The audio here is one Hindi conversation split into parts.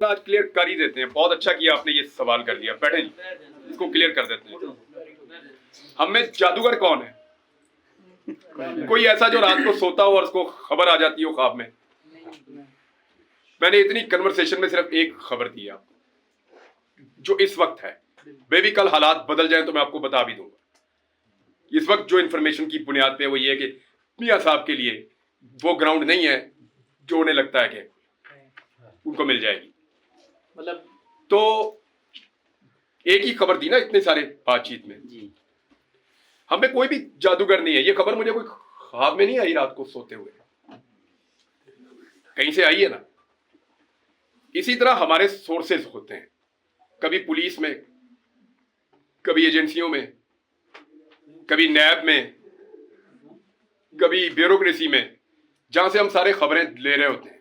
आज क्लियर कर ही देते हैं। बहुत अच्छा किया आपने ये सवाल कर दिया। बैठे जी, इसको क्लियर कर देते हैं। हम में जादूगर कौन है? कोई ऐसा जो रात को सोता हो और उसको खबर आ जाती हो ख्वाब में? मैंने इतनी कन्वर्सेशन में सिर्फ एक खबर दी है आपको, जो इस वक्त है। वे भी कल हालात बदल जाए तो मैं आपको बता भी दूंगा। इस वक्त जो इंफॉर्मेशन की बुनियाद पे वो ये है कि मियां साहब के लिए वो ग्राउंड नहीं है जो उन्हें लगता है कि उनको मिल जाएगी। मतलब तो एक ही खबर दी ना इतने सारे बातचीत में। हमें कोई भी जादूगर नहीं है। ये खबर मुझे कोई ख्वाब में नहीं आई रात को सोते हुए, कहीं से आई है ना। इसी तरह हमारे सोर्सेज होते हैं, कभी पुलिस में, कभी एजेंसियों में, कभी नैब में, कभी ब्यूरोक्रेसी में, जहां से हम सारे खबरें ले रहे होते हैं।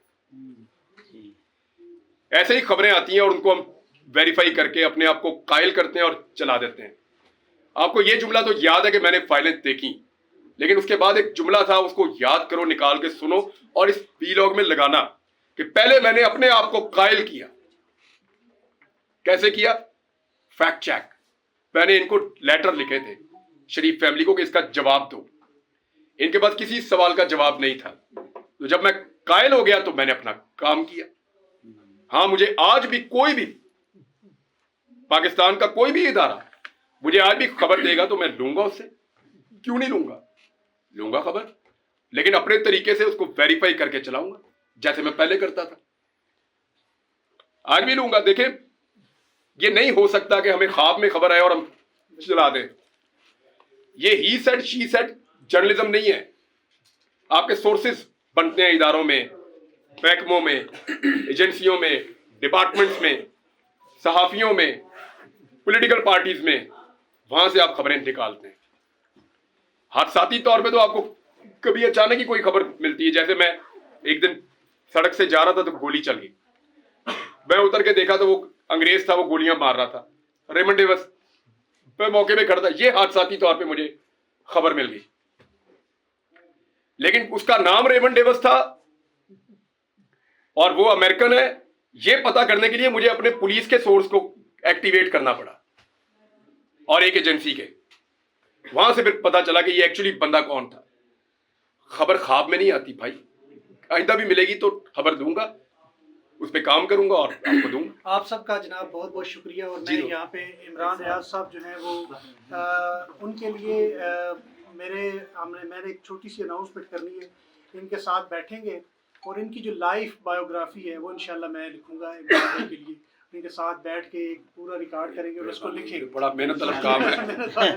ऐसे ही खबरें आती हैं और उनको हम वेरीफाई करके अपने आप को कायल करते हैं और चला देते हैं। आपको ये जुमला तो याद है कि मैंने फाइलें देखी, लेकिन उसके बाद एक जुमला था, उसको याद करो, निकाल के सुनो और इस वीलॉग में लगाना कि पहले मैंने अपने आप को कायल किया। कैसे किया? Fact check. मैंने इनको लेटर लिखे थे शरीफ फैमिली को कि इसका जवाब दो। इनके पास किसी सवाल का जवाब नहीं था। तो जब मैं कायल हो गया तो मैंने अपना काम किया। हाँ, मुझे आज भी कोई भी पाकिस्तान का कोई भी इदारा मुझे आज भी खबर देगा तो मैं लूंगा उससे। क्यों नहीं लूंगा? लूंगा खबर, लेकिन अपने तरीके से उसको वेरीफाई करके चलाऊंगा, जैसे मैं पहले करता था। आज भी लूंगा। देखें, ये नहीं हो सकता कि हमें ख्वाब में खबर आए और हम चला दें। ये he said she said journalism नहीं है। आपके सोर्सेज बनते हैं इदारों में, महकमों में, एजेंसियों में, डिपार्टमेंट्स में, सहाफियों में, पॉलिटिकल पार्टीज में। वहां से आप खबरें निकालते हैं। हादसाती तौर पे तो आपको कभी अचानक ही कोई खबर मिलती है। जैसे मैं एक दिन सड़क से जा रहा था तो गोली चल गई। मैं उतर के देखा तो वो अंग्रेज था, वो गोलियां मार रहा था। रेमंड डेविस मैं मौके पे खड़ा था। ये हादसाती तौर पे मुझे खबर मिल गई, लेकिन उसका नाम रेमंड डेविस था और वो अमेरिकन है। ये पता करने के लिए मुझे अपने पुलिस के सोर्स को एक्टिवेट करना पड़ा और एक एजेंसी के। वहां से फिर पता चला कि ये एक्चुअली बंदा कौन था। खबर ख्वाब में नहीं आती भाई। आइंदा भी मिलेगी तो खबर दूंगा, उस पर काम करूंगा और आपको दूंगा। आप सबका जनाब बहुत बहुत शुक्रिया। और मैं यहाँ पे इमरान रियाज साहब जो हैं वो उनके लिए मैंने एक छोटी सी अनाउंसमेंट करनी है। इनके साथ बैठेंगे और इनकी जो लाइफ बायोग्राफी है वो इंशाल्लाह मैं लिखूंगा इमरान भाई के लिए। इनके साथ बैठ के एक पूरा रिकॉर्ड करेंगे और उसको लिखेंगे। बड़ा मेहनत तलब काम है।